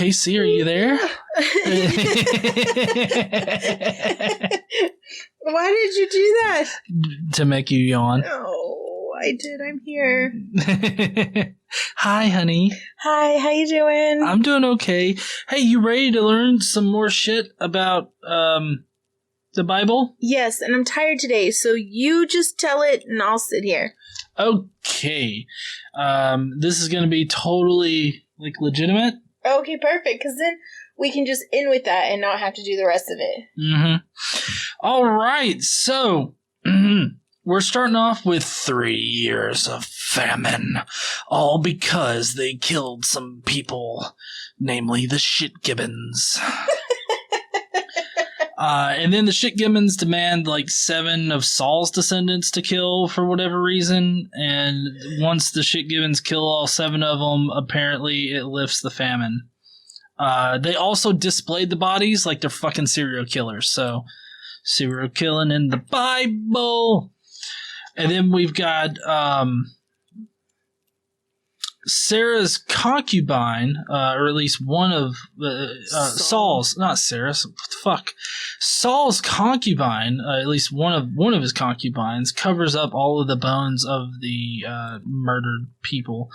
Casey, are you there? Why did you do that? To make you yawn. Oh, I did. I'm here. Hi, honey. Hi, how you doing? I'm doing okay. Hey, you ready to learn some more shit about the Bible? Yes, and I'm tired today, so you just tell it and I'll sit here. Okay. This is going to be totally, legitimate. Okay, perfect, because then we can just end with that and not have to do the rest of it. Mm-hmm. All right, so we're starting off with 3 years of famine, all because they killed some people, namely the Gibeonites. And then the Gibeonites demand 7 of Saul's descendants to kill for whatever reason, and once the Gibeonites kill all 7 of them, apparently it lifts the famine. They also displayed the bodies like they're fucking serial killers, so serial killing in the Bible. And then we've got Sarah's concubine, or at least one of Saul's, not Sarah's, Saul's concubine, at least one of his concubines, covers up all of the bones of the murdered people.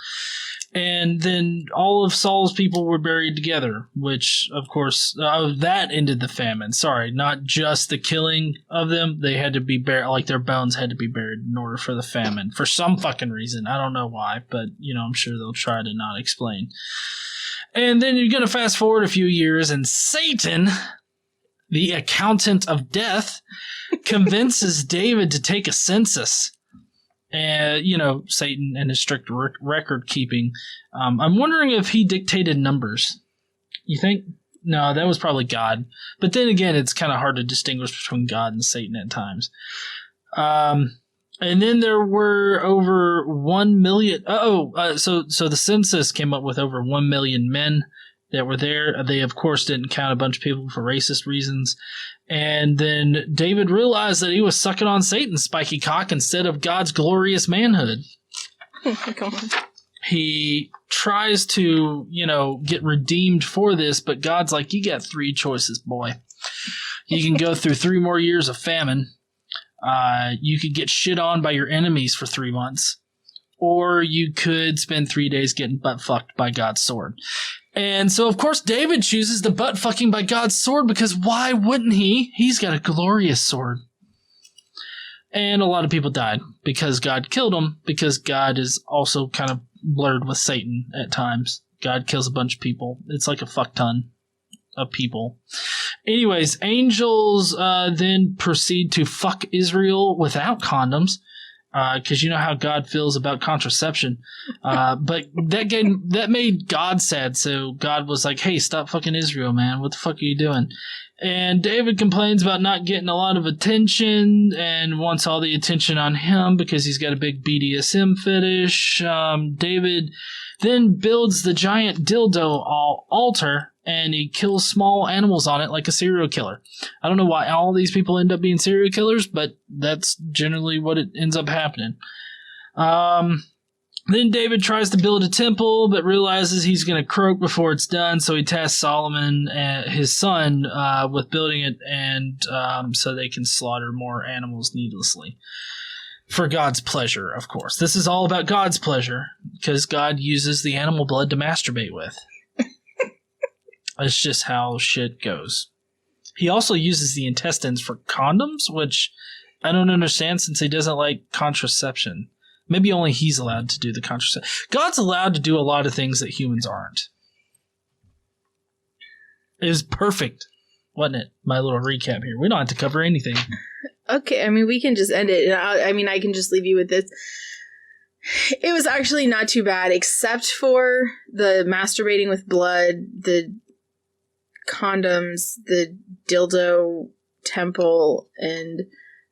And then all of Saul's people were buried together, which, of course, that ended the famine. Sorry, not just the killing of them. They had to be buried, their bones had to be buried in order for the famine. For some fucking reason. I don't know why, but, I'm sure they'll try to not explain. And then you're going to fast forward a few years, and Satan, the accountant of death, convinces David to take a census. And, Satan and his strict record keeping. I'm wondering if he dictated numbers. You think? No, that was probably God. But then again, it's kind of hard to distinguish between God and Satan at times. And then there were over 1 million. So the census came up with over 1 million men that were there. They, of course, didn't count a bunch of people for racist reasons. And then David realized that he was sucking on Satan's spiky cock instead of God's glorious manhood. Oh my God. He tries to, get redeemed for this, but God's like, you got 3 choices, boy. You can go through 3 more years of famine. You could get shit on by your enemies for 3 months. Or you could spend 3 days getting butt fucked by God's sword. And so, of course, David chooses the butt fucking by God's sword because why wouldn't he? He's got a glorious sword. And a lot of people died because God killed them, because God is also kind of blurred with Satan at times. God kills a bunch of people. It's like a fuck ton of people. Anyways, angels then proceed to fuck Israel without condoms. Because you know how God feels about contraception. But that made God sad, so God was like, hey, stop fucking Israel, man. What the fuck are you doing? And David complains about not getting a lot of attention and wants all the attention on him because he's got a big BDSM fetish. David then builds the giant dildo altar and he kills small animals on it like a serial killer. I don't know why all these people end up being serial killers, but that's generally what it ends up happening. Then David tries to build a temple, but realizes he's going to croak before it's done, so he tasks Solomon, his son, with building it, and so they can slaughter more animals needlessly. For God's pleasure, of course. This is all about God's pleasure, because God uses the animal blood to masturbate with. It's just how shit goes. He also uses the intestines for condoms, which I don't understand since he doesn't like contraception. Maybe only he's allowed to do the contraception. God's allowed to do a lot of things that humans aren't. It was perfect, wasn't it? My little recap here. We don't have to cover anything. Okay, we can just end it. I can just leave you with this. It was actually not too bad, except for the masturbating with blood, the condoms, the dildo temple, and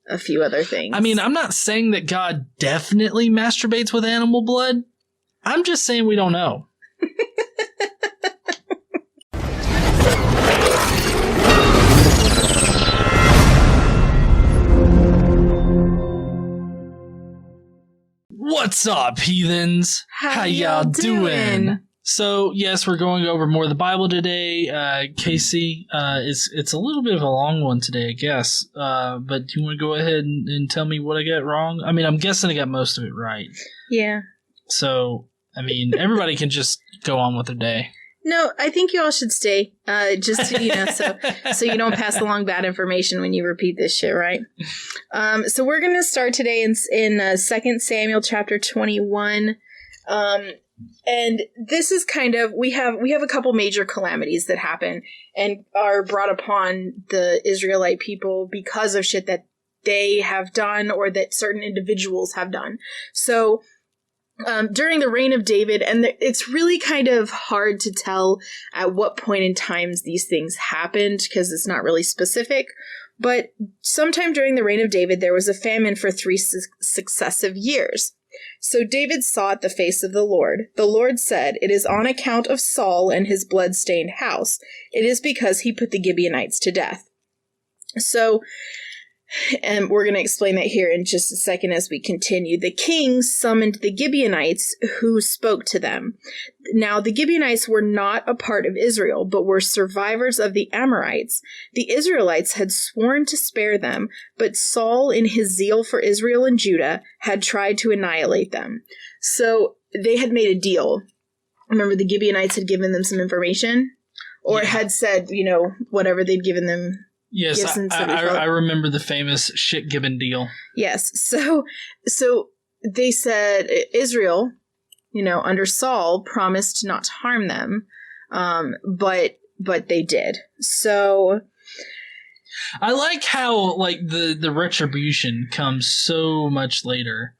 a few other things. I'm not saying that God definitely masturbates with animal blood. I'm just saying we don't know. What's up, heathens? How y'all doing? So, yes, we're going over more of the Bible today. Casey, it's a little bit of a long one today, I guess. But do you want to go ahead and tell me what I got wrong? I mean, I'm guessing I got most of it right. Yeah. So, I mean, everybody can just go on with their day. No, I think you all should stay. Just to, so you don't pass along bad information when you repeat this shit, right? So we're going to start today in 2 Samuel chapter 21. And this is kind of, we have a couple major calamities that happen and are brought upon the Israelite people because of shit that they have done or that certain individuals have done. So during the reign of David, and it's really kind of hard to tell at what point in times these things happened because it's not really specific, but sometime during the reign of David, there was a famine for 3 successive years. So David sought the face of the Lord. The Lord said, "It is on account of Saul and his blood-stained house. It is because he put the Gibeonites to death." So, and we're going to explain that here in just a second as we continue. The king summoned the Gibeonites, who spoke to them. Now, the Gibeonites were not a part of Israel, but were survivors of the Amorites. The Israelites had sworn to spare them, but Saul, in his zeal for Israel and Judah, had tried to annihilate them. So they had made a deal. Remember, the Gibeonites had given them some information, or had said, whatever they'd given them. Yes, I remember the famous shit given deal. Yes, so they said Israel, under Saul, promised not to harm them, but they did. So I like how the retribution comes so much later.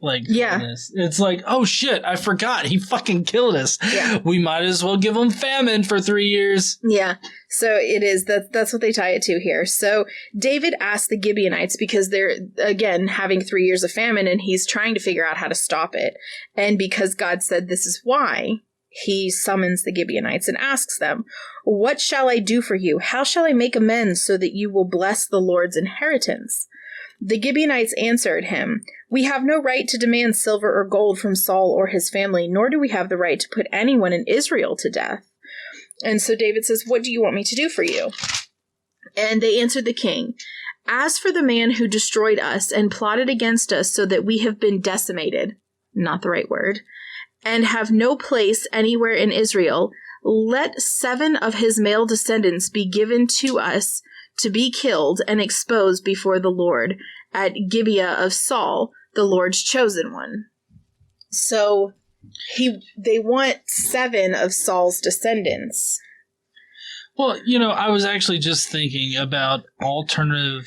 It's like, oh shit, I forgot. He fucking killed us. Yeah. We might as well give him famine for 3 years. Yeah. So it is. That's what they tie it to here. So David asked the Gibeonites because they're, again, having 3 years of famine and he's trying to figure out how to stop it. And because God said this is why, he summons the Gibeonites and asks them, "What shall I do for you? How shall I make amends so that you will bless the Lord's inheritance?" The Gibeonites answered him, "We have no right to demand silver or gold from Saul or his family, nor do we have the right to put anyone in Israel to death." And so David says, "What do you want me to do for you?" And they answered the king, "As for the man who destroyed us and plotted against us so that we have been decimated," not the right word, "and have no place anywhere in Israel, let 7 of his male descendants be given to us to be killed and exposed before the Lord at Gibeah of Saul, the Lord's chosen one." So they want 7 of Saul's descendants. Well, I was actually just thinking about alternative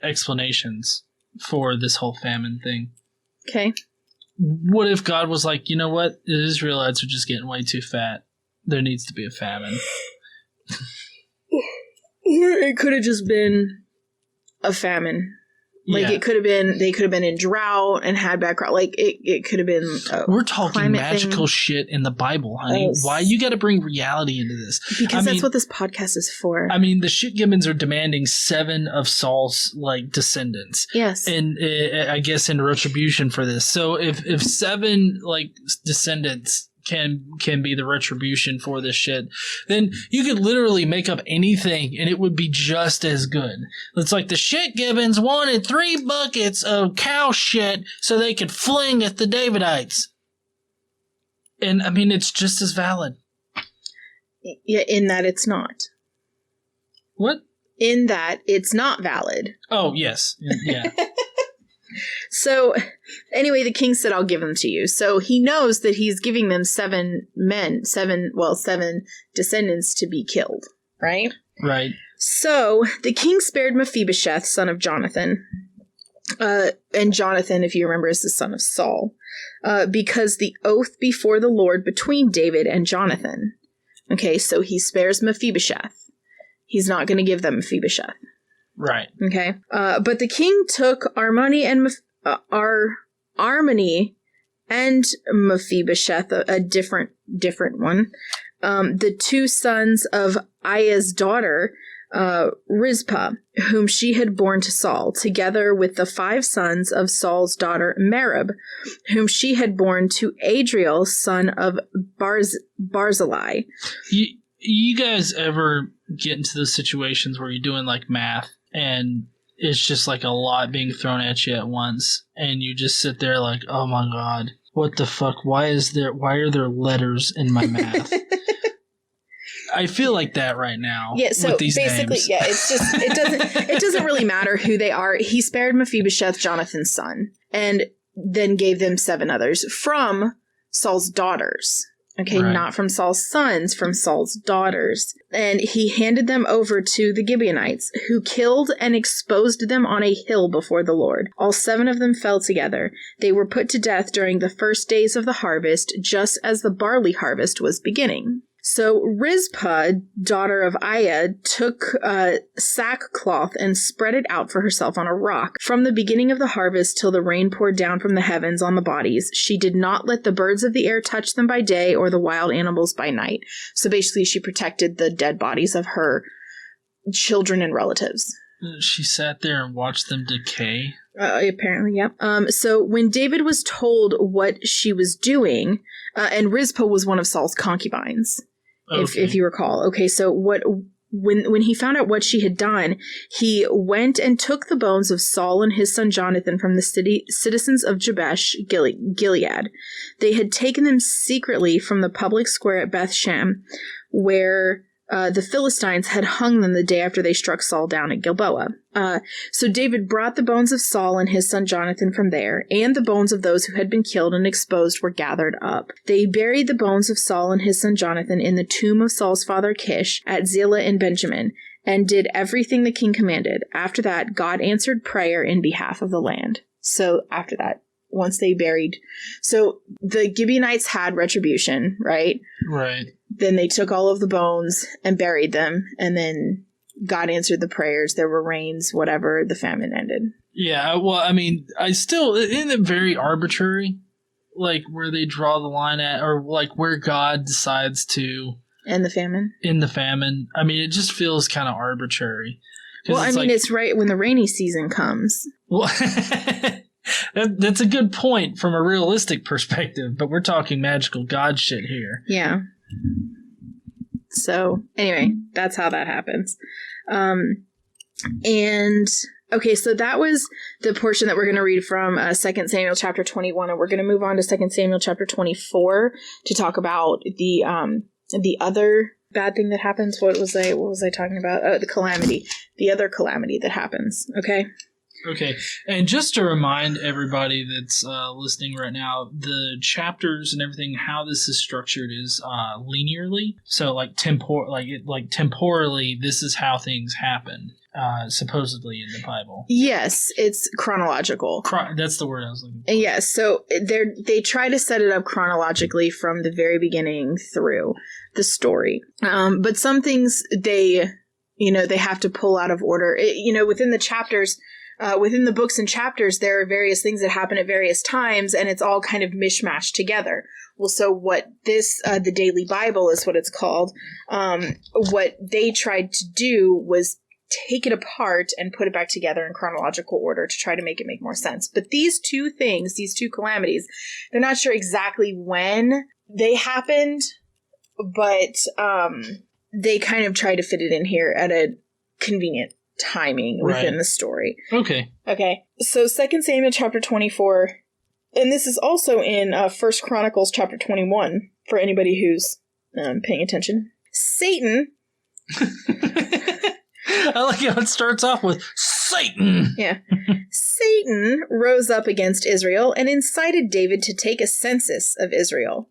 explanations for this whole famine thing. Okay. What if God was like, you know what? The Israelites are just getting way too fat. There needs to be a famine. Or it could have just been a famine. It could have been, they could have been in drought and had bad crop. It could have been We're talking magical shit in the Bible, honey. Why you got to bring reality into this? Because that's what this podcast is for. I mean, the shit gibbons are demanding 7 of Saul's, descendants. Yes. And I guess in retribution for this. So if 7, descendants can be the retribution for this shit, then you could literally make up anything and it would be just as good. It's like the shit gibbons wanted 3 buckets of cow shit so they could fling at the Davidites. And I mean, it's just as valid. Yeah, in that it's not. What? In that it's not valid. Oh, yes. Yeah. So, anyway, the king said, "I'll give them to you." So he knows that he's giving them 7 descendants to be killed, right? Right. So the king spared Mephibosheth, son of Jonathan. And Jonathan, if you remember, is the son of Saul. Because the oath before the Lord between David and Jonathan. Okay, so he spares Mephibosheth. He's not going to give them Mephibosheth. Right. Okay. But the king took Armoni and Mephibosheth, a different one, the 2 sons of Aiah's daughter, Rizpah, whom she had borne to Saul, together with the 5 sons of Saul's daughter Merib, whom she had borne to Adriel, son of Barzillai. You guys ever get into those situations where you're doing like math and it's just like a lot being thrown at you at once, and you just sit there like, oh my god, what the fuck? Why are there letters in my math? I feel like that right now. Yeah, so with these basically, names. yeah, it's just it doesn't really matter who they are. He spared Mephibosheth, Jonathan's son, and then gave them 7 others from Saul's daughters. Okay, Right. Not from Saul's sons, from Saul's daughters. And he handed them over to the Gibeonites, who killed and exposed them on a hill before the Lord. All 7 of them fell together. They were put to death during the first days of the harvest, just as the barley harvest was beginning. So Rizpah, daughter of Aiah, took sackcloth and spread it out for herself on a rock. From the beginning of the harvest till the rain poured down from the heavens on the bodies, she did not let the birds of the air touch them by day or the wild animals by night. So basically she protected the dead bodies of her children and relatives. She sat there and watched them decay. Apparently, yep. So when David was told what she was doing, and Rizpah was one of Saul's concubines, if you recall. Okay, so when he found out what she had done, he went and took the bones of Saul and his son Jonathan from the citizens of Jabesh, Gilead. They had taken them secretly from the public square at Bethshan, where the Philistines had hung them the day after they struck Saul down at Gilboa. So David brought the bones of Saul and his son Jonathan from there, and the bones of those who had been killed and exposed were gathered up. They buried the bones of Saul and his son Jonathan in the tomb of Saul's father Kish at Zelah in Benjamin, and did everything the king commanded. After that, God answered prayer in behalf of the land. So after that, once they buried... So the Gibeonites had retribution, right? Right. Then they took all of the bones and buried them, and then God answered the prayers. There were rains, whatever. The famine ended. Yeah, well, I mean, isn't it very arbitrary? Like, where they draw the line at, or like where God decides to... And the famine? In the famine. I mean, it just feels kind of arbitrary. Well, I mean, it's right when the rainy season comes. Well, that's a good point from a realistic perspective, but we're talking magical God shit here. Yeah. So, anyway, that's how that happens. And, okay, so that was the portion that we're going to read from 2 Samuel chapter 21, and we're going to move on to 2 Samuel chapter 24 to talk about the other bad thing that happens. What was I talking about? Oh, the calamity. The other calamity that happens, okay? Okay, and just to remind everybody that's listening right now, the chapters and everything, how this is structured is linearly. So, temporally, this is how things happen, supposedly in the Bible. Yes, it's chronological. That's the word I was looking for. Yes, so they try to set it up chronologically from the very beginning through the story. But some things they have to pull out of order. Within the chapters. Within the books and chapters, there are various things that happen at various times, and it's all kind of mishmashed together. Well, so what this, the Daily Bible is what it's called, what they tried to do was take it apart and put it back together in chronological order to try to make it make more sense. But these two things, these two calamities, they're not sure exactly when they happened, but they kind of try to fit it in here at a convenient timing within the story. Okay. So 2 Samuel chapter 24, and this is also in 1 Chronicles chapter 21 for anybody who's paying attention. Satan. I like how it starts off with Satan. Yeah. Satan rose up against Israel and incited David to take a census of Israel.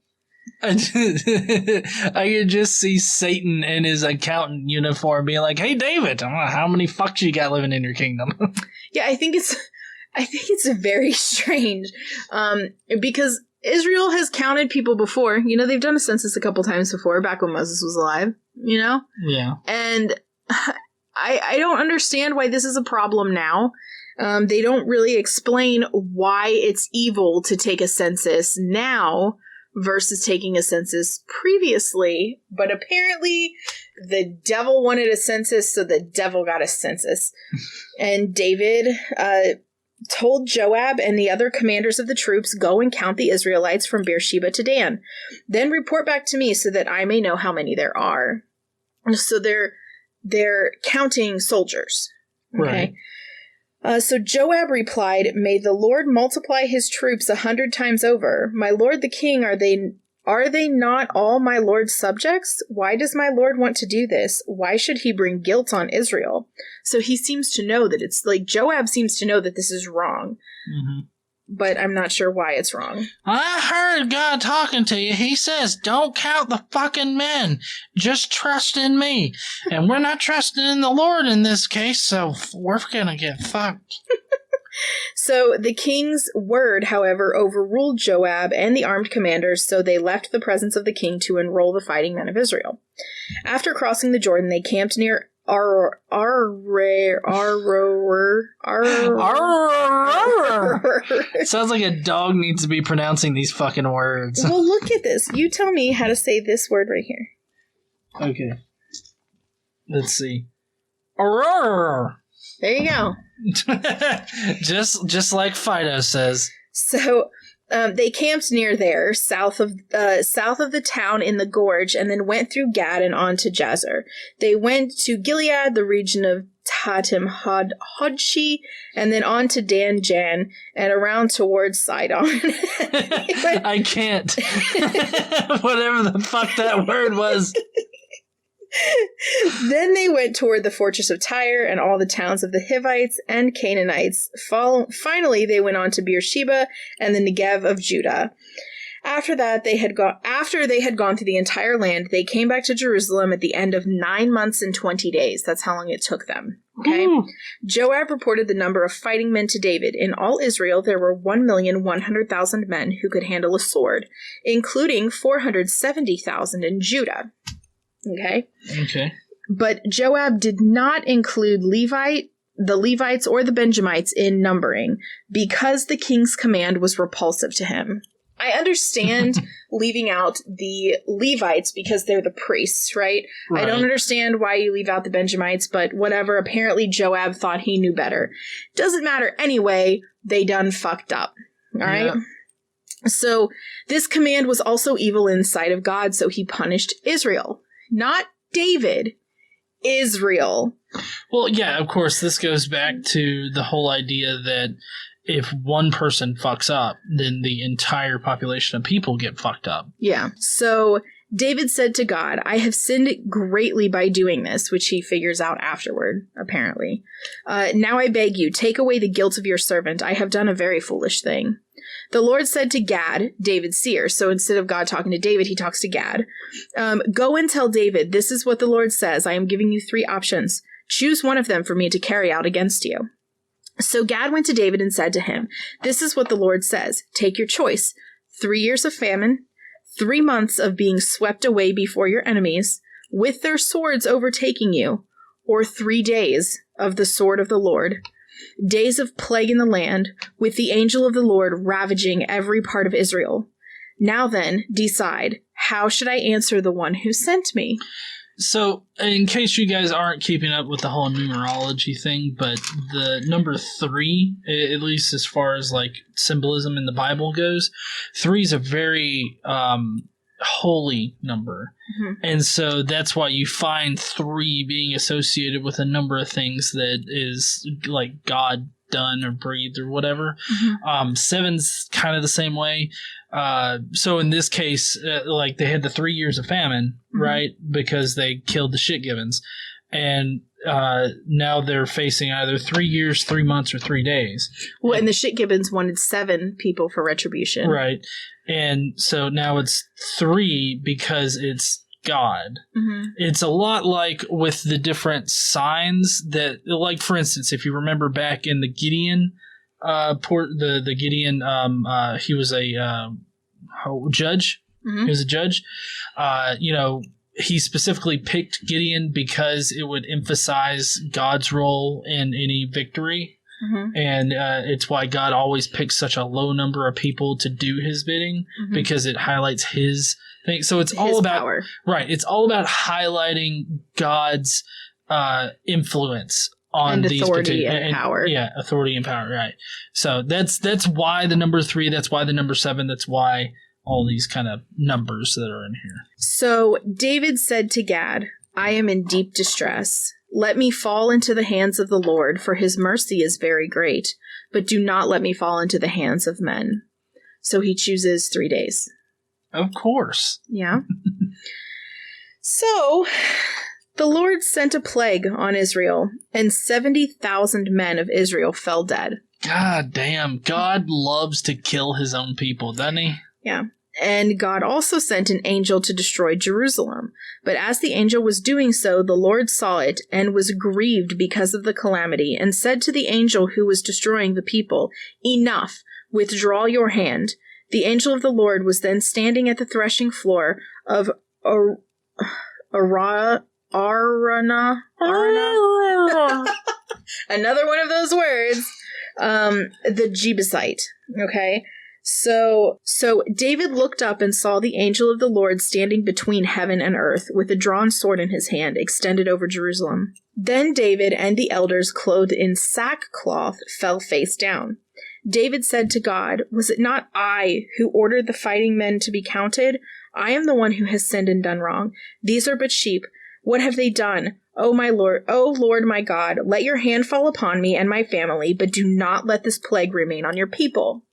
I could just see Satan in his accountant uniform being like, "Hey, David, how many fucks you got living in your kingdom?" Yeah, I think it's very strange, because Israel has counted people before. They've done a census a couple times before, back when Moses was alive. Yeah. And I don't understand why this is a problem now. They don't really explain why it's evil to take a census now versus taking a census previously, but apparently the devil wanted a census, so the devil got a census. And David told Joab and the other commanders of the troops, go and count the Israelites from Beersheba to Dan. Then report back to me so that I may know how many there are. So they're counting soldiers. Okay. Right. So Joab replied, may the Lord multiply his troops 100 times over. My lord the king, are they not all my lord's subjects? Why does my lord want to do this? Why should he bring guilt on Israel? So he seems to know that it's like Joab seems to know that this is wrong. Mm-hmm. But I'm not sure why it's wrong. I heard God talking to you. He says, don't count the fucking men. Just trust in me. And we're not trusting in the Lord in this case, so we're gonna get fucked. So the king's word, however, overruled Joab and the armed commanders, so they left the presence of the king to enroll the fighting men of Israel. After crossing the Jordan, they camped near Sounds like a dog needs to be pronouncing these fucking words. Well, look at this. You tell me how to say this word right here. Okay. Let's see. There you go. just like Fido says. So they camped near there, south of the town in the gorge, and then went through Gad and on to Jazer. They went to Gilead, the region of Tatim Hodshi, and then on to Dan Jan, and around towards Sidon. I can't. Whatever the fuck that word was. Then they went toward the fortress of Tyre and all the towns of the Hivites and Canaanites. Finally, they went on to Beersheba and the Negev of Judah. After they had gone through the entire land, they came back to Jerusalem at the end of 9 months and 20 days. That's how long it took them. Okay. Joab reported the number of fighting men to David. In all Israel, there were 1,100,000 men who could handle a sword, including 470,000 in Judah. Okay. But Joab did not include the Levites or the Benjamites in numbering because the king's command was repulsive to him. I understand leaving out the Levites because they're the priests, right? I don't understand why you leave out the Benjamites, but whatever. Apparently Joab thought he knew better. Doesn't matter anyway. They done fucked up. All right. Yeah. So this command was also evil in the sight of God, so he punished Israel. Not David, Israel. Well, yeah, of course, this goes back to the whole idea that if one person fucks up, then the entire population of people get fucked up. Yeah. So David said to God, I have sinned greatly by doing this, which he figures out afterward, apparently. Now I beg you, take away the guilt of your servant. I have done a very foolish thing. The Lord said to Gad, David's seer, so instead of God talking to David, he talks to Gad, go and tell David, this is what the Lord says. I am giving you 3 options. Choose one of them for me to carry out against you. So Gad went to David and said to him, this is what the Lord says. Take your choice. 3 years of famine, 3 months of being swept away before your enemies, with their swords overtaking you, or 3 days of the sword of the Lord. Days of plague in the land, with the angel of the Lord ravaging every part of Israel. Now then, decide, how should I answer the one who sent me? So, in case you guys aren't keeping up with the whole numerology thing, but the number 3, at least as far as like symbolism in the Bible goes, 3 is a very holy number. Mm-hmm. And so that's why you find 3 being associated with a number of things that is like God done or breathed or whatever. Mm-hmm. 7's kind of the same way. So in this case, like they had the 3 years of famine, mm-hmm. right? Because they killed the shit givens. And now they're facing either 3 years, 3 months, or 3 days. Well, and the shit gibbons wanted 7 people for retribution. Right. And so now it's 3 because it's God. Mm-hmm. It's a lot like with the different signs that, like for instance, if you remember back in the Gideon the Gideon, he was a judge. Mm-hmm. He was a judge. He specifically picked Gideon because it would emphasize God's role in any victory. And it's why God always picks such a low number of people to do his bidding, because it highlights his thing. So it's all about power. Right. It's all about highlighting God's influence on and these authority and power. Yeah, authority and power. Right. So that's why the number 3. That's why the number 7. That's why all these kind of numbers that are in here. So David said to Gad, I am in deep distress. Let me fall into the hands of the Lord, for his mercy is very great, but do not let me fall into the hands of men. So he chooses 3 days. Of course. Yeah. So the Lord sent a plague on Israel, and 70,000 men of Israel fell dead. God damn. God loves to kill his own people, doesn't he? Yeah. And God also sent an angel to destroy Jerusalem. But as the angel was doing so, the Lord saw it and was grieved because of the calamity, and said to the angel who was destroying the people, Enough, withdraw your hand. The angel of the Lord was then standing at the threshing floor of Arana. Another one of those words. The Gibeonite. Okay. So David looked up and saw the angel of the Lord standing between heaven and earth, with a drawn sword in his hand, extended over Jerusalem. Then David and the elders, clothed in sackcloth, fell face down. David said to God, Was it not I who ordered the fighting men to be counted? I am the one who has sinned and done wrong. These are but sheep. What have they done? O my Lord, O Lord my God, let your hand fall upon me and my family, but do not let this plague remain on your people.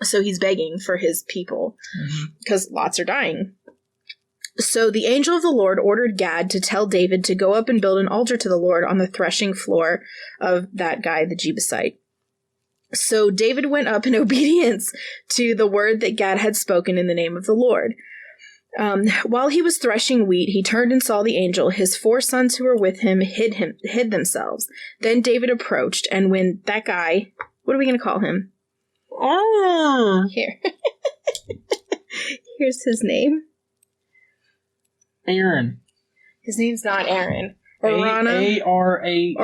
So he's begging for his people, because lots are dying. So the angel of the Lord ordered Gad to tell David to go up and build an altar to the Lord on the threshing floor of that guy, the Gibeonite. So David went up in obedience to the word that Gad had spoken in the name of the Lord. While he was threshing wheat, he turned and saw the angel. His 4 sons who were with him hid themselves. Then David approached, and when that guy, what are we going to call him? Here. Here's his name. Aaron. His name's not Aaron. Arana. A-R-A-N.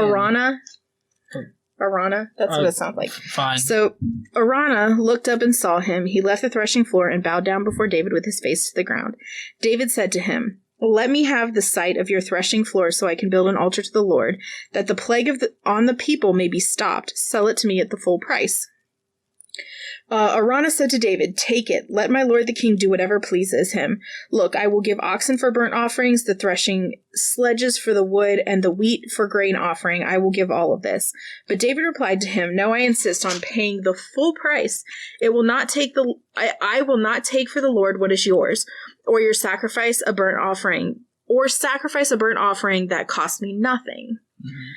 Arana. That's what it sounds like. Fine. So Arana looked up and saw him. He left the threshing floor and bowed down before David with his face to the ground. David said to him, Let me have the site of your threshing floor so I can build an altar to the Lord, that the plague on the people may be stopped. Sell it to me at the full price. Arana said to David, Take it. Let my lord the king do whatever pleases him. Look, I will give oxen for burnt offerings, the threshing sledges for the wood, and the wheat for grain offering. I will give all of this. But David replied to him, No, I insist on paying the full price. I will not take for the Lord what is yours, or your sacrifice a burnt offering, that cost me nothing. Mm-hmm.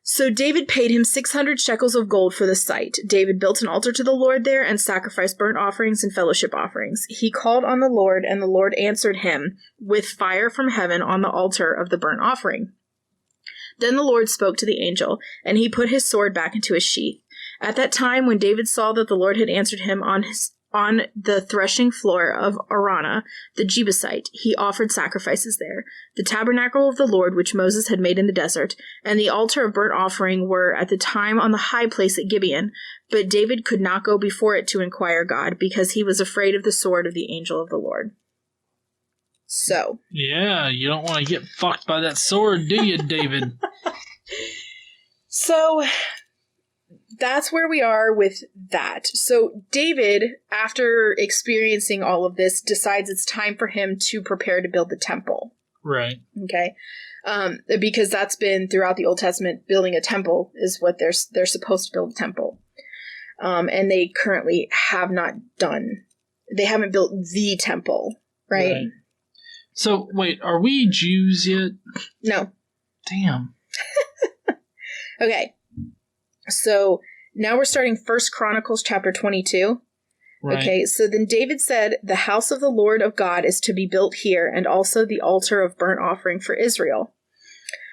So David paid him 600 shekels of gold for the site. David built an altar to the Lord there and sacrificed burnt offerings and fellowship offerings. He called on the Lord, and the Lord answered him with fire from heaven on the altar of the burnt offering. Then the Lord spoke to the angel, and he put his sword back into his sheath. At that time, when David saw that the Lord had answered him on the threshing floor of Arana, the Gibeonite, he offered sacrifices there. The tabernacle of the Lord, which Moses had made in the desert, and the altar of burnt offering were at the time on the high place at Gibeon, but David could not go before it to inquire God, because he was afraid of the sword of the angel of the Lord. So. Yeah, you don't want to get fucked by that sword, do you, David? So that's where we are with that. So David, after experiencing all of this, decides it's time for him to prepare to build the temple. Right. Okay. Because that's been throughout the Old Testament, building a temple is what they're supposed to build a temple. And they currently have not done. They haven't built the temple, right? So wait, are we Jews yet? No. Damn. Okay. So now we're starting 1 Chronicles chapter 22. Right. Okay, so then David said, The house of the Lord of God is to be built here, and also the altar of burnt offering for Israel.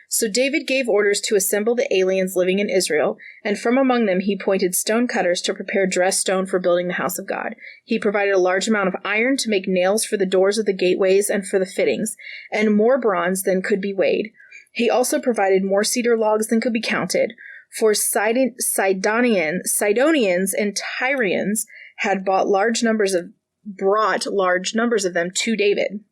So David gave orders to assemble the aliens living in Israel, and from among them he appointed stone cutters to prepare dressed stone for building the house of God. He provided a large amount of iron to make nails for the doors of the gateways and for the fittings, and more bronze than could be weighed. He also provided more cedar logs than could be counted. For Sidonians and Tyrians had brought large numbers of them to David.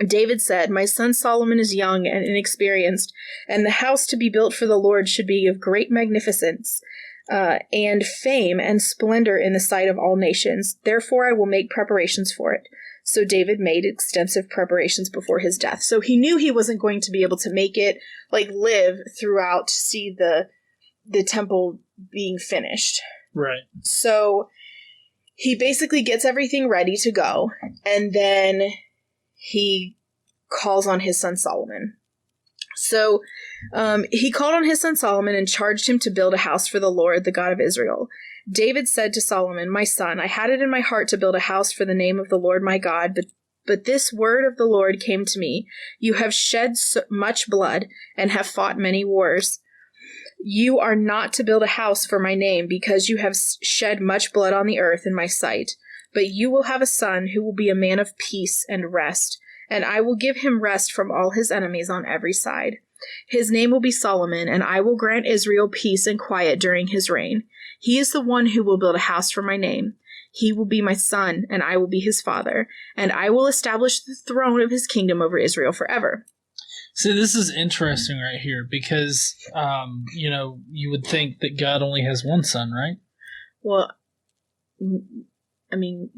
David said, "My son Solomon is young and inexperienced, and the house to be built for the Lord should be of great magnificence, and fame and splendor in the sight of all nations. Therefore I will make preparations for it." So David made extensive preparations before his death. So he knew he wasn't going to be able to make it, live throughout to see the temple being finished. Right. So he basically gets everything ready to go, and then he calls on his son Solomon. So he called on his son Solomon and charged him to build a house for the Lord, the God of Israel. David said to Solomon, "My son, I had it in my heart to build a house for the name of the Lord my God, but this word of the Lord came to me. You have shed much blood and have fought many wars. You are not to build a house for my name because you have shed much blood on the earth in my sight. But you will have a son who will be a man of peace and rest, and I will give him rest from all his enemies on every side. His name will be Solomon, and I will grant Israel peace and quiet during his reign. He is the one who will build a house for my name. He will be my son, and I will be his father, and I will establish the throne of his kingdom over Israel forever." See, this is interesting right here because, you would think that God only has one son, right? Well, I mean,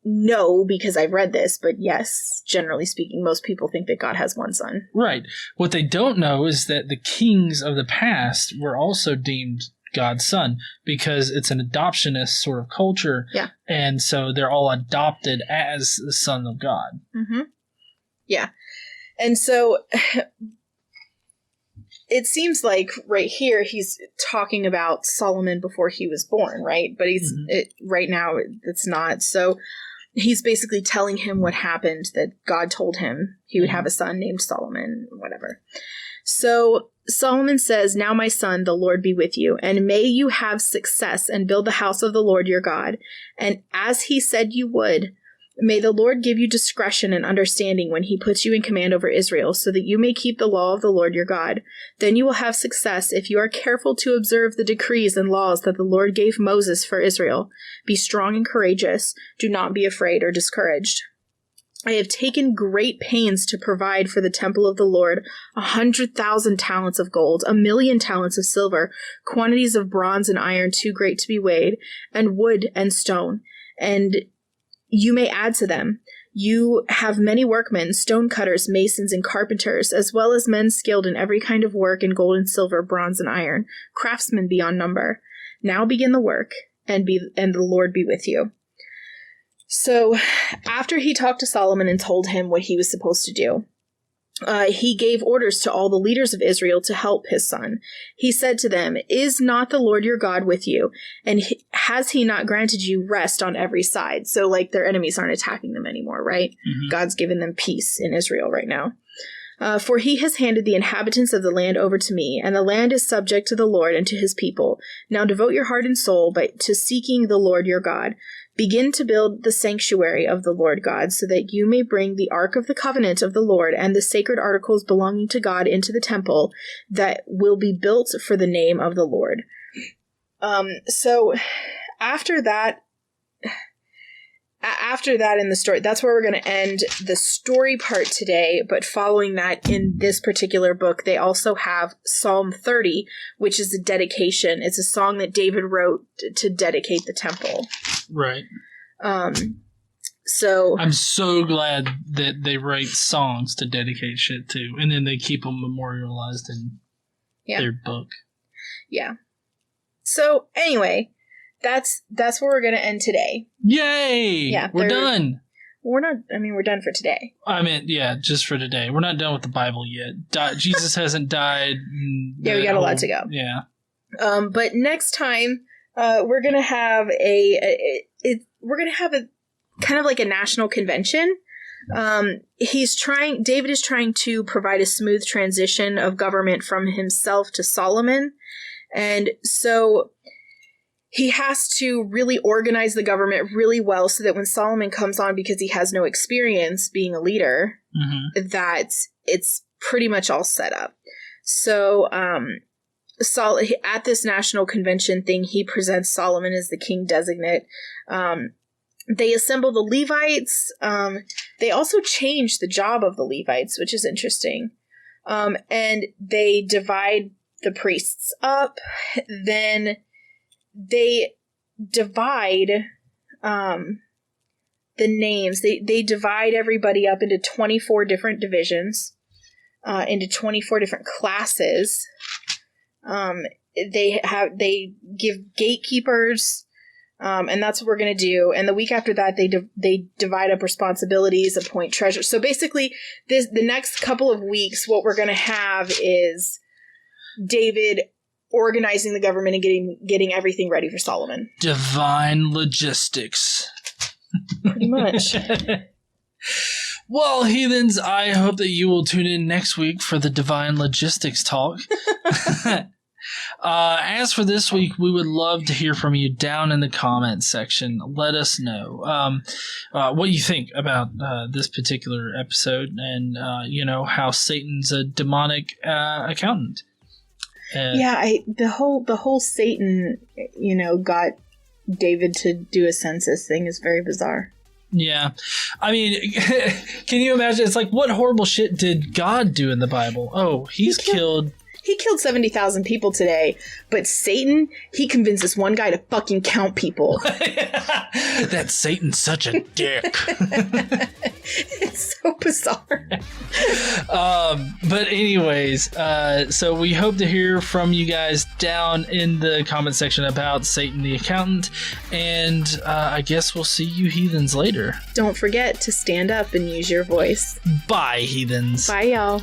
no, because I've read this, but yes, generally speaking, most people think that God has one son. Right. What they don't know is that the kings of the past were also deemed God's son because it's an adoptionist sort of culture. Yeah. And so they're all adopted as the son of God. Mm-hmm. Yeah. And so it seems like right here he's talking about Solomon before he was born, right? But right now it's not. So he's basically telling him what happened, that God told him he would have a son named Solomon, whatever. So Solomon says, "Now my son, the Lord be with you, and may you have success and build the house of the Lord your God. And as he said you would, may the Lord give you discretion and understanding when he puts you in command over Israel, so that you may keep the law of the Lord your God. Then you will have success if you are careful to observe the decrees and laws that the Lord gave Moses for Israel. Be strong and courageous. Do not be afraid or discouraged. I have taken great pains to provide for the temple of the Lord 100,000 talents of gold, 1,000,000 talents of silver, quantities of bronze and iron too great to be weighed, and wood and stone. And you may add to them. You have many workmen, stone cutters, masons, and carpenters, as well as men skilled in every kind of work in gold and silver, bronze and iron, craftsmen beyond number. Now begin the work, and the Lord be with you." So after he talked to Solomon and told him what he was supposed to do, he gave orders to all the leaders of Israel to help his son. He said to them, "Is not the Lord your God with you? And has he not granted you rest on every side?" So their enemies aren't attacking them anymore, right? Mm-hmm. God's given them peace in Israel right now. "For he has handed the inhabitants of the land over to me, and the land is subject to the Lord and to his people. Now devote your heart and soul to seeking the Lord your God. Begin to build the sanctuary of the Lord God, so that you may bring the ark of the covenant of the Lord and the sacred articles belonging to God into the temple that will be built for the name of the Lord." So after that in the story, that's where we're going to end the story part today. But following that, in this particular book, they also have Psalm 30, which is a dedication. It's a song that David wrote to dedicate the temple. Right. So I'm so glad that they write songs to dedicate shit to, and then they keep them memorialized in their book. Yeah. So anyway, that's where we're gonna end today. Yay! Yeah, we're done. We're not. I mean, we're done for today. I mean, yeah, just for today. We're not done with the Bible yet. Jesus hasn't died. Yeah, we got a lot to go. Yeah. But next time, we're gonna have a kind of like a national convention. David is trying to provide a smooth transition of government from himself to Solomon. And so he has to really organize the government really well so that when Solomon comes on, because he has no experience being a leader, that it's pretty much all set up. So at this national convention thing, he presents Solomon as the king designate. They assemble the Levites. They also change the job of the Levites, which is interesting. And they divide the priests up. Then they divide the names. They divide everybody up into 24 different divisions, into 24 different classes. They give gatekeepers, and that's what we're going to do. And the week after that, they divide up responsibilities, appoint treasurers. So basically, the next couple of weeks, what we're going to have is David organizing the government and getting everything ready for Solomon. Divine logistics. Pretty much. Well, heathens, I hope that you will tune in next week for the divine logistics talk. As for this week, we would love to hear from you down in the comments section. Let us know what you think about this particular episode, and how Satan's a demonic accountant. The whole Satan, got David to do a census thing is very bizarre. Yeah. I mean, can you imagine? It's like, what horrible shit did God do in the Bible? Oh, He killed 70,000 people today, but Satan, he convinced this one guy to fucking count people. That Satan's such a dick. It's so bizarre. But anyways, so we hope to hear from you guys down in the comment section about Satan the accountant, and I guess we'll see you heathens later. Don't forget to stand up and use your voice. Bye, heathens. Bye, y'all.